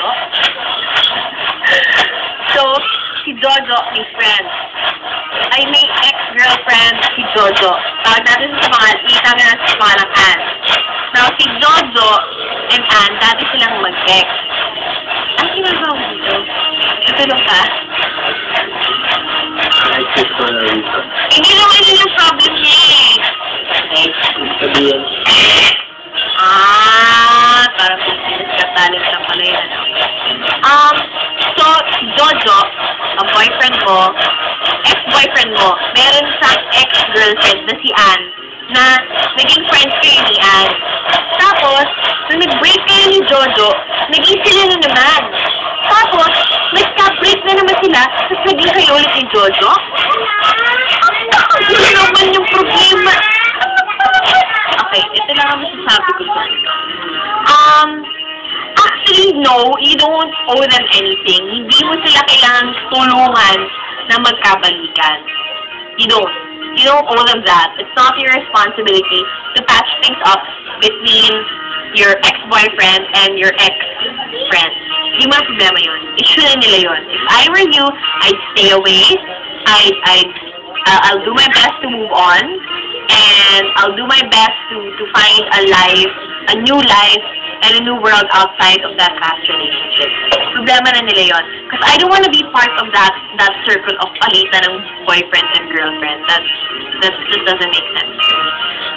Jojo? So, si Jojo, may friend. Ay, may ex-girlfriend si Jojo. Tawag natin sa pangalan, itang na sa pangalan Ann. Now, si Jojo and Ann, dati silang mag-ex. Ang ginagawa mo dito? Tutulog ka? Hindi naman yun yung problem niya eh. Sabihin. Parang business ka talent lang pala yun. So, si Jojo, ang boyfriend mo, ex-boyfriend mo, meron siyang ex-girlfriend na si Ann, na naging friends kayo ni Ann. Tapos, nung nag-break kayo ni Jojo, naging sila na naman. Tapos, nagka-break na naman sila, tapos naging kayo ulit ni Jojo. Yun naman yung problema. Okay, ito lang ang masasabi ko sa actually, no, you don't owe them anything. Hindi mo sila kailangan tulungan na magkabalikan. You don't owe them that. It's not your responsibility to patch things up between your ex-boyfriend and your ex-friend. Hindi mo na problema yun. Issue na nila yun. If I were you, I'd stay away. I'll do my best to move on. And I'll do my best to find a new life, and a new world outside of that past relationship. Problema na nila yun. Because I don't want to be part of that circle of palitan ng boyfriend and girlfriend. That just doesn't make sense.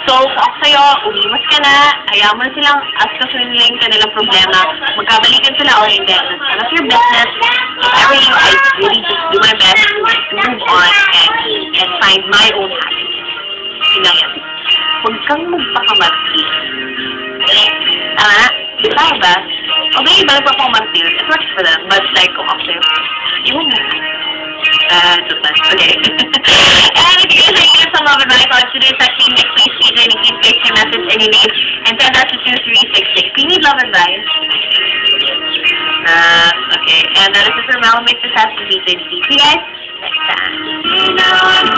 So, kung ako sa'yo, umiwas ka na, ayaw mo na silang askasunin nila yung kanilang problema, magkabalikan sila o hindi. That's none of your business. If I were you, I'd really just do my best to move on and find my own happiness. Yun lang yan. Huwag kang magpakamarti. Tama? Kaya ba? Okay, iba nagpapamarti. It works for them. But like, kung ako sa'yo, yun mo. Okay. And if you guys are getting some love and advice on today's sexy mix, please see it. You can text your message and your name and send that to 2366. Do you need love advice? Okay. And this is for Mel. Make this happen to be. See you guys next time.